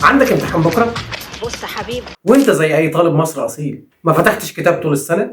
عندك امتحان بكره؟ بص يا حبيبي، وانت زي اي طالب مصري اصيل ما فتحتش كتاب طول السنه.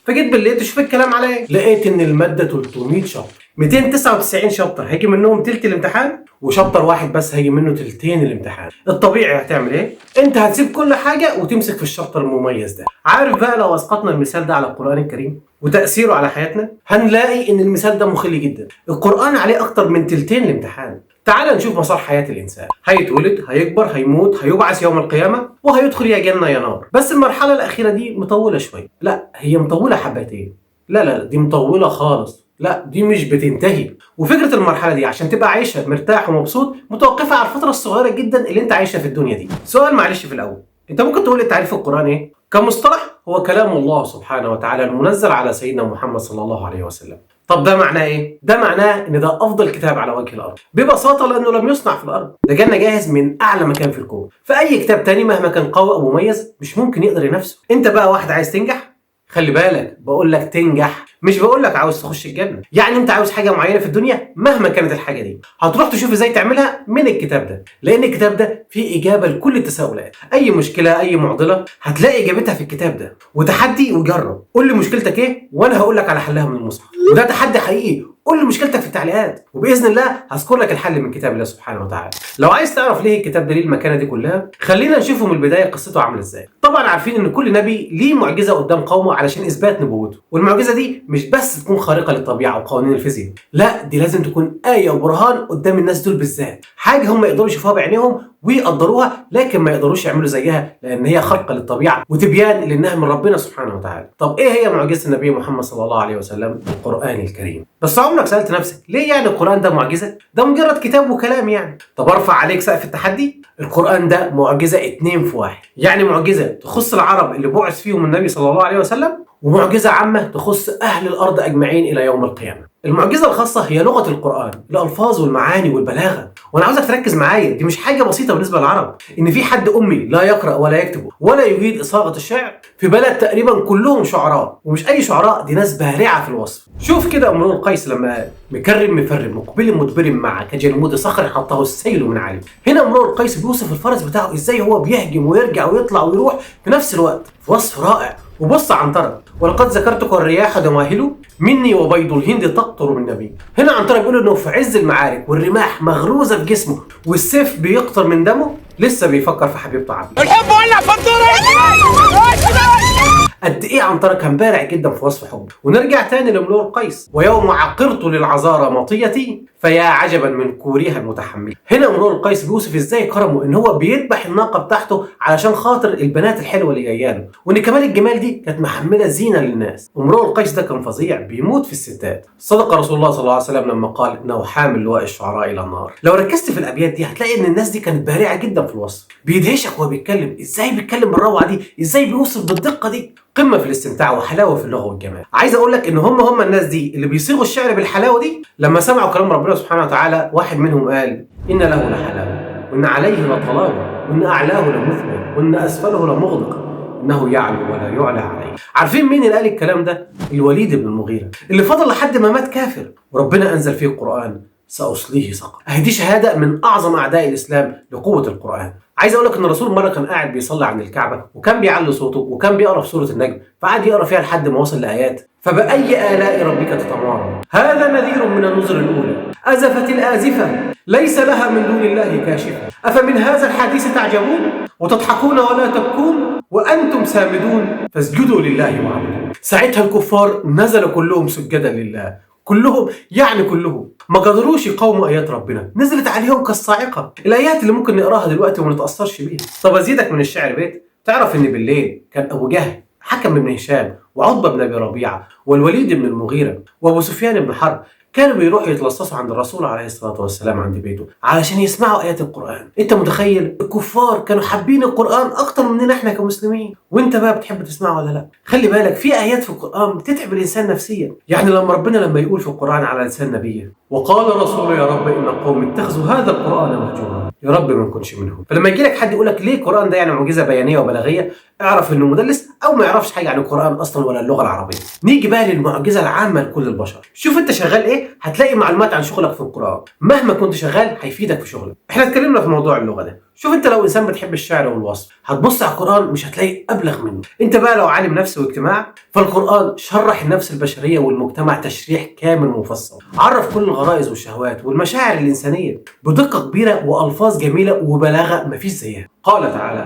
فجيت بالليل تشوف الكلام على ايه، لقيت ان الماده 300 شابتر، 299 شابتر هيجي منهم تلت الامتحان، وشابتر واحد بس هيجي منه تلتين الامتحان. الطبيعي هتعمل ايه؟ انت هتسيب كل حاجه وتمسك في الشابتر المميز ده. عارف بقى لو اسقطنا المثال ده على القران الكريم وتاثيره على حياتنا، هنلاقي ان المثال ده مخل جدا. القران عليه اكتر من تلتين الامتحان. تعال نشوف مسار حياة الإنسان. هيتولد، هيكبر، هيموت، هيبعث يوم القيامة، وهيدخل يا جنة يا نار. بس المرحلة الأخيرة دي مطولة شوية. لا، هي مطولة حبتين. لا دي مطولة خالص. لا، دي مش بتنتهي. وفكرة المرحلة دي عشان تبقى عايشها مرتاح ومبسوط متوقفة على الفترة الصغيرة جدا اللي انت عايشها في الدنيا دي. سؤال معلش في الأول، انت ممكن تقول لي تعريف القرآن ايه؟ كمصطلح هو كلام الله سبحانه وتعالى المنزل على سيدنا محمد صلى الله عليه وسلم. طب ده معناه ايه؟ ده معناه ان ده افضل كتاب على وجه الارض، ببساطه لانه لم يصنع في الارض، ده جانا جاهز من اعلى مكان في الكون، فاي كتاب تاني مهما كان قوي او مميز مش ممكن يقدر ينافسه. انت بقى واحد عايز تنجح، خلي بالك بقول لك تنجح، مش بقول لك عاوز تخش الجنه. يعني انت عاوز حاجه معينه في الدنيا مهما كانت الحاجه دي، هتروح تشوف ازاي تعملها من الكتاب ده، لان الكتاب ده فيه اجابه لكل التساؤلات. اي مشكله، اي معضله هتلاقي اجابتها في الكتاب ده. وتحدي وجرب، قول لي مشكلتك ايه وانا هقول لك على حلها من المصحف. وده تحدي حقيقي، قول لي مشكلتك في التعليقات وباذن الله هذكر لك الحل من كتاب الله سبحانه وتعالى. لو عايز تعرف ليه الكتاب ده ليه المكانه دي كلها، خلينا نشوفه من البدايه قصته عامله ازاي. طبعا عارفين ان كل نبي ليه معجزه قدام قومه علشان اثبات نبوته، والمعجزه دي مش بس تكون خارقه للطبيعه وقوانين الفيزياء، لا دي لازم تكون ايه وبرهان قدام الناس دول بالذات، حاجه هم يقدروا يشوفوها بعينيهم ويقدروها، لكن ما يقدروش يعملوا زيها لان هي خارقه للطبيعه وتبيان لانها من ربنا سبحانه وتعالى. طب ايه هي معجزه النبي محمد صلى الله عليه وسلم؟ القران الكريم. بس عمرك سالت نفسك ليه يعني القران ده معجزه؟ ده مجرد كتاب وكلام يعني. طب ارفع عليك سقف التحدي، القران ده معجزه 2 في 1. يعني معجزه تخص العرب اللي بعث فيهم النبي صلى الله عليه وسلم، ومعجزه عامه تخص اهل الارض اجمعين الى يوم القيامه. المعجزه الخاصه هي لغه القران، الالفاظ والمعاني والبلاغه. وانا عاوزك تركز معايا، دي مش حاجه بسيطه بالنسبه للعرب، ان في حد امي لا يقرا ولا يكتب ولا يجيد اصاغه الشعر في بلد تقريبا كلهم شعراء، ومش اي شعراء، دي ناس بارعه في الوصف. شوف كده امرؤ القيس لما قال مكرم مفرم مقبل مدبر معه كجلمود صخر حطه السيل من عليه. هنا امرؤ القيس بيوصف الفرس بتاعه ازاي هو بيهجم ويرجع ويطلع ويروح في نفس الوقت، في وصف رائع. وبص عنترة، ولقد ذكرتك الرياح دواهل مني وبيض الهند تقطر من نبي. هنا عنترة بيقول انه في عز المعارك والرماح مغروزه في جسمه والسيف بيقطر من دمه لسه بيفكر في حبيبته عبد. الحب ولع فطوره. قد ايه عنترة كان بارع جدا في وصف حبه. ونرجع تاني لامرؤ القيس، ويوم عقرت للعذارى مطيتي فيا عجبا من كورها المتحمل. هنا امرؤ القيس بيوصف ازاي كرمه ان هو بيذبح الناقه بتاعته علشان خاطر البنات الحلوه اللي جايه له، وان كمان الجمال دي كانت محمله زينه للناس. امرؤ القيس ده كان فظيع، بيموت في الستات. صدق رسول الله صلى الله عليه وسلم لما قال انه حامل لواء الشعراء الى النار. لو ركزت في الابيات دي هتلاقي ان الناس دي كانت بارعه جدا في الوصف، بيدهشك وهو بيتكلم، ازاي بيتكلم بالروعه دي، ازاي بيوصف بالدقه دي. قمه في الاستمتاع وحلاوه في اللغه والجمال. عايز اقول لك ان هم الناس دي اللي بيصيغوا الشعر بالحلاوه دي، لما سمعوا كلام ربنا سبحانه وتعالى واحد منهم قال ان له لحلاوه وان عليه لطلاوه وان اعلاه لمثمر وان اسفله لمغدق انه يعلو ولا يعلى عليه. عارفين مين اللي قال الكلام ده؟ الوليد بن المغيرة، اللي فضل لحد ما مات كافر وربنا انزل فيه القران سأصليه سقر. دي شهاده من اعظم اعداء الاسلام لقوه القران. عايز اقول لك ان الرسول مره كان قاعد بيصلي عند الكعبه وكان بيعلي صوته وكان بيقرا في سوره النجم، فقعد يقرا فيها لحد ما وصل لايات فبأي آلاء ربك تتمارى هذا نذير من النذر الأولى أزفت الآزفة ليس لها من دون الله كاشفة أفمن هذا الحديث تعجبون وتضحكون ولا تبكون وأنتم سامدون فاسجدوا لله واعبدوا. ساعتها الكفار نزلوا كلهم سجدا لله، كلهم يعني كلهم، ما قدروش يقاوموا ايات ربنا، نزلت عليهم كالصاعقه، الايات اللي ممكن نقراها دلوقتي وما نتاثرش بيها. طب ازيدك من الشعر بيت، تعرف ان بالليل كان ابو جهل حكم بن هشام وعتبه بن ابي ربيعه والوليد بن المغيره وابو سفيان بن حرب كانوا بيروحوا يتلصصوا عند الرسول عليه الصلاه والسلام عند بيته علشان يسمعوا ايات القران. انت متخيل الكفار كانوا حابين القران اكتر مننا احنا كمسلمين، وانت بقى بتحب تسمعه ولا لا؟ خلي بالك في ايات في القران بتتعب الانسان نفسيا. يعني لما ربنا يقول في القران على لسان نبيه وقال رسول يا رب إن قوم اتخذوا هذا القرآن مهجورا. يا رب ما نكونش منهم. فلما يجي لك حد يقول لك ليه القرآن ده يعني معجزة بيانية وبلاغية، اعرف انه مدلس او ما يعرفش حاجه عن القرآن اصلا ولا اللغه العربيه. نيجي بقى للمعجزه العامه لكل البشر. شوف انت شغال ايه، هتلاقي معلومات عن شغلك في القرآن. مهما كنت شغال هيفيدك في شغلك. احنا اتكلمنا في موضوع اللغه ده. شوف انت لو انسان بتحب الشعر والوصف، هتبص على القرآن مش هتلاقي ابلغ منه. انت بقى لو عالم نفس واجتماع، فالقرآن شرح النفس البشريه والمجتمع تشريح كامل مفصل. عرف كل الغرائز والشهوات والمشاعر الانسانيه بدقه كبيره والفاظ جميله وبلاغه مفيش زيها. قال تعالى: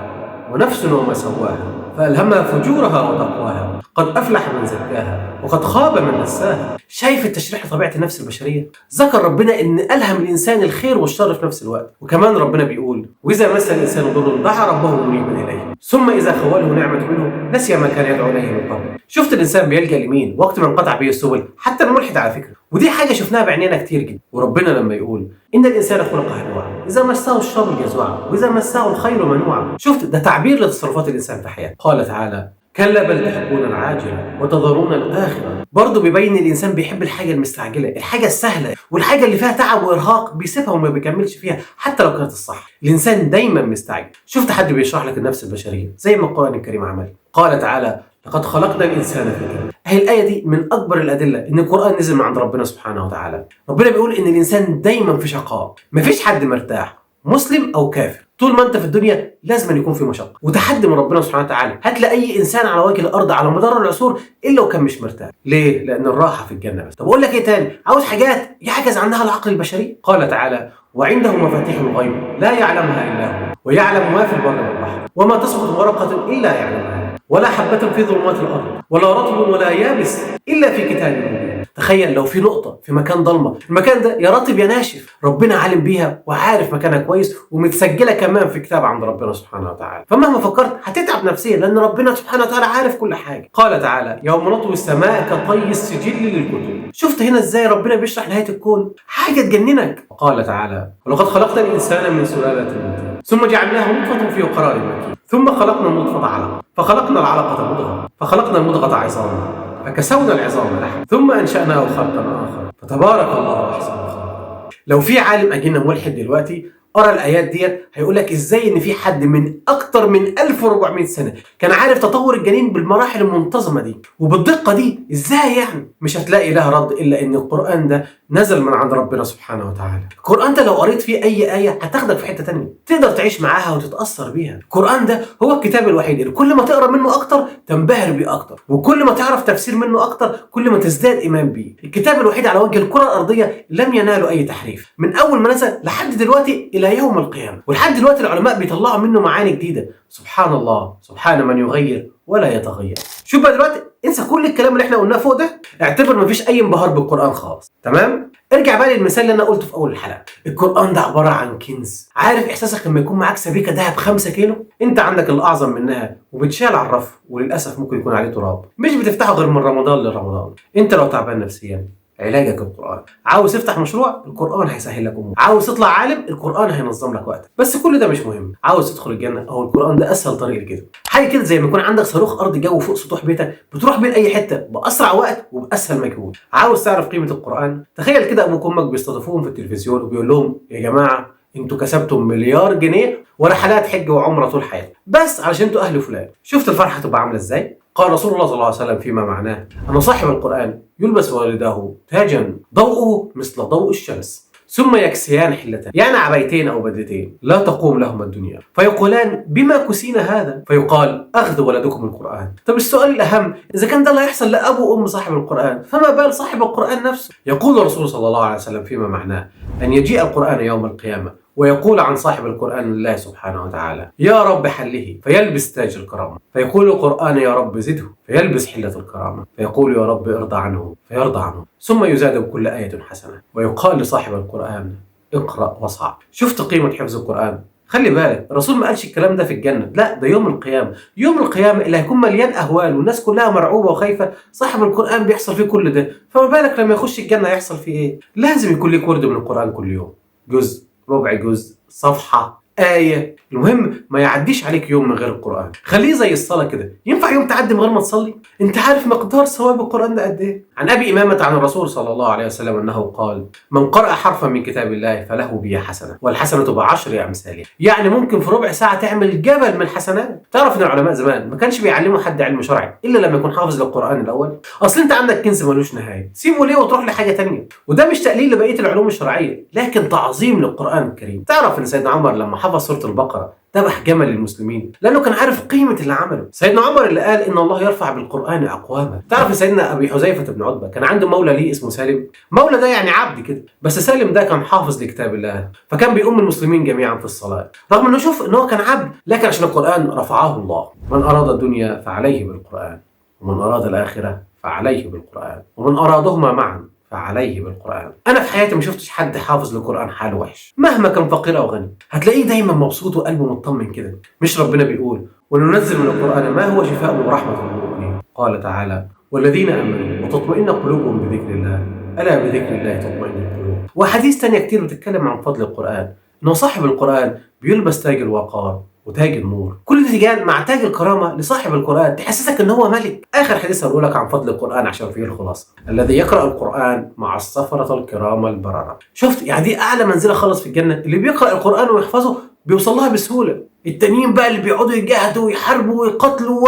ونفس وما سواها فألهمها فجورها وتقواها قد أفلح من زكاها وقد خاب من دساها. شايف التشريح لطبيعة النفس البشرية؟ ذكر ربنا إن ألهم الإنسان الخير والشر في نفس الوقت. وكمان ربنا بيقول: وإذا مس الإنسان ضر دعا ربه منيبا إليه ثم إذا خوله نعمة منه نسي ما كان يدعو إليه من قبل. شفت الإنسان بيلجأ لمين وقت ما انقطع به السبل؟ حتى الملحد على فكرة. ودي حاجة شفناها بعينينا كتير جدا. وربنا لما يقول: إن الإنسان خلق هلوعا إذا مسه الشر جزوعا وإذا مسه الخير منوعا. شفت ده تعبير لتصرفات الإنسان في حياته. قال تعالى: كلا بل تحبون العاجلة وتذرون الآخرة. برضه بيبين الإنسان بيحب الحاجة المستعجلة، الحاجة السهلة، والحاجة اللي فيها تعب وإرهاق بيسيبها وما بيكملش فيها حتى لو كانت الصح. الإنسان دايما مستعجل. شفت حد بيشرح لك النفس البشرية زي ما القرآن الكريم عمل؟ قال تعالى: لقد خلقنا الإنسان في كبد. هي الآية دي من أكبر الأدلة إن القرآن نزل من عند ربنا سبحانه وتعالى. ربنا بيقول إن الإنسان دايما في شقاء، مفيش حد مرتاح، مسلم أو كافر. طول ما انت في الدنيا لازم يكون في مشقه وتحدي من ربنا سبحانه وتعالى. هتلاقي اي انسان على وجه الارض على مدار العصور الا وكان مش مرتاح. ليه؟ لان الراحه في الجنه بس. طب اقول لك ايه تاني؟ عاوز حاجات يعجز عنها العقل البشري؟ قال تعالى: وعنده مفاتيح الغيب لا يعلمها الا هو ويعلم ما في البر والبحر وما تسقط من ورقه الا يعلمها ولا حبه في ظلمات الارض ولا رطب ولا يابس الا في كتاب مبين. تخيل لو في نقطة في مكان ضلمة، المكان ده يا رطب يا ناشف، ربنا عالم بيها وعارف مكانها كويس ومتسجلة كمان في كتاب عند ربنا سبحانه وتعالى. فمهما فكرت هتتعب نفسيا لأن ربنا سبحانه وتعالى عارف كل حاجة. قال تعالى: يوم نطوي السماء كطي السجل للكتب. شفت هنا ازاي ربنا بيشرح نهاية الكون؟ حاجة تجننك. وقال تعالى: ولقد خلقنا الإنسان من سلالة من طين ثم جعلناه نطفة في قرار مكين ثم خلقنا النطفة علقة فخلقنا العلقة مضغة فخلقنا المضغة عظاما فكسونا العظام لحم ثم أنشأناه خلقا آخر فتبارك الله أحسن الخالقين. لو في عالم أجنة ملحد دلوقتي قرأ الآيات ديت هيقول لك إزاي إن في حد من أكتر من 1400 سنة كان عارف تطور الجنين بالمراحل المنتظمة دي وبالدقة دي؟ إزاي يعني؟ مش هتلاقي لها رد إلا إن القرآن ده نزل من عند ربنا سبحانه وتعالى. القرآن ده لو قريت فيه أي آية هتاخدك في حتة تانية، تقدر تعيش معاها وتتأثر بيها. القرآن ده هو الكتاب الوحيد اللي كل ما تقرأ منه أكتر تنبهر بيه أكتر، وكل ما تعرف تفسير منه أكتر كل ما تزداد إيمان بيه. الكتاب الوحيد على وجه الكرة الأرضية لم يناله أي تحريف من أول ما نزل لحد دلوقتي إلى يوم القيامة، ولحد دلوقتي العلماء بيطلعوا منه معاني جديدة. سبحان الله، سبحان من يغير ولا يتغير. شوف بقى دلوقتي، انسى كل الكلام اللي احنا قلناه فوق ده، اعتبر مفيش اي انبهار بالقرآن خالص. تمام؟ ارجع بقى للمثال اللي انا قلته في اول الحلقة. القرآن ده عبارة عن كنز. عارف احساسك لما يكون معاك سبيكة دهب 5 كيلو؟ انت عندك الاعظم منها وبتشال على الرف وللاسف ممكن يكون عليه تراب، مش بتفتحه غير من رمضان لرمضان. انت لو تعبان نفسيا علاجك القرآن. عاوز تفتح مشروع؟ القرآن هيسهل لك امورك. عاوز تطلع عالم؟ القرآن هينظم لك وقتك. بس كل ده مش مهم. عاوز تدخل الجنة؟ اهو القرآن ده اسهل طريق لكده. حاجه كده زي ما يكون عندك صاروخ ارضي جو فوق سطوح بيتك بتروح بين اي حته باسرع وقت وباسهل مجهود. عاوز تعرف قيمه القرآن؟ تخيل كده ابوك وامك بيستضيفوهم في التلفزيون وبيقول لهم: يا جماعه انتوا كسبتم مليار جنيه ورحلات حج وعمره طول حياتكم بس علشان انتوا اهل فلان. شفت الفرحه تبقى عامله ازاي؟ قال رسول الله صلى الله عليه وسلم فيما معناه ان صاحب القرآن يلبس والداه تاجا ضوءه مثل ضوء الشمس ثم يكسيان حلتان، يعني عبايتين أو بدلتين لا تقوم لهما الدنيا، فيقولان: بما كسينا هذا؟ فيقال: أخذ ولدكم القرآن. طب السؤال الأهم، إذا كان ده اللي هيحصل لأبو وأم صاحب القرآن فما بال صاحب القرآن نفسه؟ يقول الرسول صلى الله عليه وسلم فيما معناه أن يجيء القرآن يوم القيامة ويقول عن صاحب القرآن لله سبحانه وتعالى: يا رب حله، فيلبس تاج الكرامة، فيقول القرآن: يا رب زده، فيلبس حلة الكرامة، فيقول: يا رب ارضى عنه، فيرضى عنه، ثم يزاد بكل آية حسنة، ويقال لصاحب القرآن: اقرأ واصعب. شفت قيمة حفظ القرآن؟ خلي بالك الرسول ما قالش الكلام ده في الجنة، لا ده يوم القيامة. يوم القيامة اللي هيكون مليان أهوال والناس كلها مرعوبة وخايفة، صاحب القرآن بيحصل فيه كل ده، فما بالك لما يخش الجنة هيحصل فيه إيه؟ لازم يكون ليك ورد من القرآن كل يوم، جزء، ربع جزء، صفحة، آية. المهم ما يعديش عليك يوم من غير القرآن. خليه زي الصلاة كده، ينفع يوم تعدي من غير ما تصلي؟ انت عارف مقدار ثواب القرآن ده قد ايه؟ عن أبي إمامة عن الرسول صلى الله عليه وسلم أنه قال: من قرأ حرفا من كتاب الله فله به حسنة، والحسنة بعشر أمثالها. يعني ممكن في ربع ساعة تعمل جبل من الحسنات. تعرف إن العلماء زمان ما كانش بيعلموا حد علم شرعي إلا لما يكون حافظ للقرآن الأول؟ أصل أنت عندك كنز ملوش نهاية، سيبه ليه وتروح لحاجة تانية. وده مش تقليل لبقية العلوم الشرعية، لكن تعظيم للقرآن الكريم. تعرف إن سيدنا عمر لما حفظ سورة البقرة ذبح جمل للمسلمين لانه كان عارف قيمه اللي عمله. سيدنا عمر اللي قال ان الله يرفع بالقران اقواما. تعرف ان سيدنا ابي حذيفه بن عتبه كان عنده مولى ليه اسمه سالم. مولى ده يعني عبد كده، بس سالم ده كان حافظ لكتاب الله، فكان بيؤم المسلمين جميعا في الصلاه، رغم انه شوف ان هو كان عبد، لكن عشان القران رفعه الله. من اراد الدنيا فعليه بالقران، ومن اراد الاخره فعليه بالقران، ومن ارادهما معا فعليه بالقرآن. أنا في حياتي ما شفتش حد حافظ للقرآن حاله وحش، مهما كان فقير أو غني، هتلاقيه دايما مبسوط وقلبه مطمن كده. مش ربنا بيقول: وننزل من القرآن ما هو شفاء ورحمة للمؤمنين؟ قال تعالى: والذين آمنوا وتطمئن قلوبهم بذكر الله، ألا بذكر الله تطمئن القلوب. وحديث تانية كتير بتتكلم عن فضل القرآن، إنه صاحب القرآن بيلبس تاج الوقار وتاج النور. كل ده تيجان مع تاج الكرامه لصاحب القران، تحسسك ان هو ملك. اخر حديث هقول لك عن فضل القران عشان فيه الخلاصه: الذي يقرا القران مع السفره الكرام البرره. شفت يعني دي اعلى منزله خالص في الجنه، اللي بيقرا القران ويحفظه بيوصل لها بسهوله. التانيين بقى اللي بيقعدوا يجاهدوا ويحاربوا ويقتلوا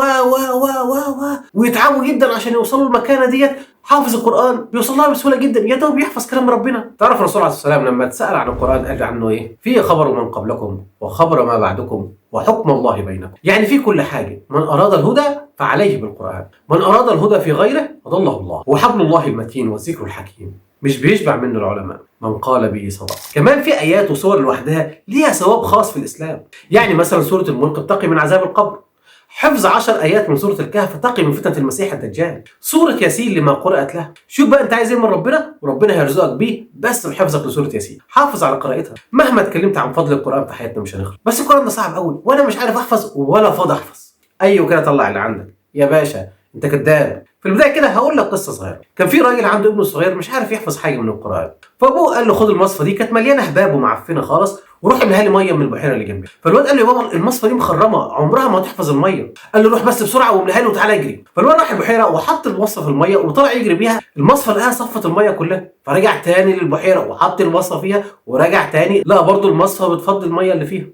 ويتعبوا جدا عشان يوصلوا المكانه ديت، حافظ القرآن بيوصل لها بسهولة جدا، يا دوب يحفظ كلام ربنا. تعرف الرسول عليه الصلاة والسلام لما اتسأل عن القرآن قال عنه ايه؟ فيه خبر من قبلكم وخبر ما بعدكم وحكم الله بينكم. يعني في كل حاجة. من أراد الهدى فعليه بالقرآن، من أراد الهدى في غيره أضله الله، وحبل الله المتين والذكر الحكيم مش بيشبع منه العلماء، من قال به صدق. كمان في آيات وصور لوحدها ليها ثواب خاص في الإسلام. يعني مثلا سورة الملك تقي من عذاب القبر، حفظ 10 آيات من سورة الكهف تقي من فتنة المسيح الدجال، سورة ياسين لما قرأت له. شوف بقى انت عايز ايه من ربنا وربنا هيرزقك بيه بس بحفظك لسورة ياسين. حافظ على قراءتها. مهما اتكلمت عن فضل القرآن في حياتنا مش هنخلص، بس القرآن ده صعب قوي وانا مش عارف احفظ ولا فاضي احفظ. ايوه كده، طلع اللي عندك يا باشا، انت كذاب. في البدايه كده هقول لك قصه صغيره. كان في راجل عنده ابنه صغير مش عارف يحفظ حاجه من القران، فابوه قال له خد المصفى دي، كانت مليانه هباب ومعفنه خالص، وروح املاها لي ميه من البحيره اللي جنبي. فالواد قال له يا بابا المصفى دي مخرمه عمرها ما هتحفظ الميه. قال له روح بس بسرعه واملاها لي وتعالى اجري. فالواد راح البحيره وحط المصفى في الميه وطلع يجري بيها، المصفى لقاها صفت الميه كلها، فرجع تاني للبحيره وحط المصفى فيها ورجع تاني لقى برضه المصفى بتفضي الميه اللي فيها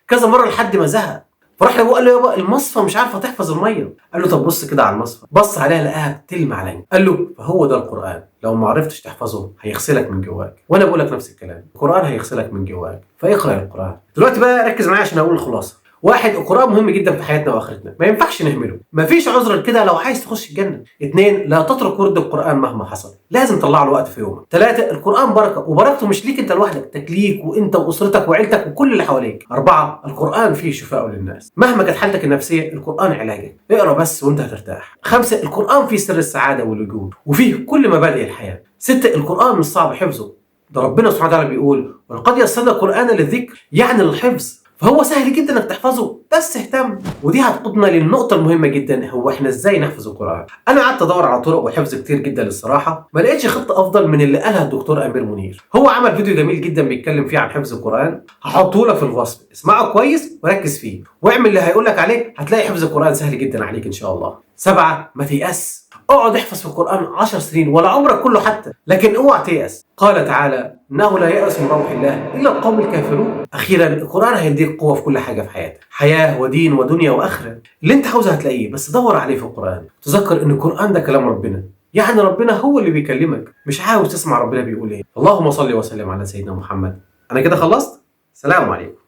كذا مره لحد ما زهق. فراح لابوه قال له يابا المصفى مش عارفه تحفظ الميه. قال له طب بص كده على المصفى، بص عليها لقاها بتلمع عليا. قال له فهو ده القران، لو ما عرفتش تحفظه هيغسلك من جواك. وانا بقول لك نفس الكلام، القران هيغسلك من جواك، فاقرا القران. دلوقتي بقى ركز معايا عشان اقول الخلاصه. واحد، القرآن مهم جدا في حياتنا واخرتنا، ما ينفعش نهمله، مفيش عذر كده لو عايز تخش الجنة. 2، لا تترك ورد القرآن مهما حصل، لازم تطلع له وقت في يومك. 3، القرآن بركة، وبركته مش ليك انت لوحدك، تكليك وانت واسرتك وعيلتك وكل اللي حواليك. 4، القرآن فيه شفاء للناس، مهما كانت حالتك النفسية القرآن علاجك، اقرا بس وانت هترتاح. 5، القرآن فيه سر السعادة والوجود وفيه كل مبادئ الحياة. 6، القرآن مش صعب حفظه، ده ربنا سبحانه وتعالى بيقول ولقد يسرنا القرآن للذكر، يعني للحفظ، فهو سهل جدا انك تحفظه بس اهتم. ودي هتقودنا للنقطة المهمة جدا، هو احنا ازاي نحفظ القرآن. انا قعدت ادور على طرق وحفظ كتير جدا للصراحة، ما لقيتش خطة افضل من اللي قالها الدكتور امير منير. هو عمل فيديو جميل جدا بيتكلم فيه عن حفظ القرآن، هحطه لك في الوصف، اسمعه كويس وركز فيه واعمل اللي هيقول لك عليه، هتلاقي حفظ القرآن سهل جدا عليك ان شاء الله. 7، ما تيأس، اقعد احفظ في القرآن 10 سنين ولا عمرك كله حتى، لكن اوعى تيأس. قال تعالى انه لا يأس من روح الله الا القوم الكافرون. اخيرا، القرآن هيديك قوة في كل حاجة في حياتك، حياة ودين ودنيا واخرة. اللي انت عاوزه هتلاقيه، بس دور عليه في القرآن. تذكر ان القرآن ده كلام ربنا، يعني ربنا هو اللي بيكلمك، مش عاوز تسمع ربنا بيقول ايه. اللهم صل وسلم على سيدنا محمد. انا كده خلصت، سلام عليكم.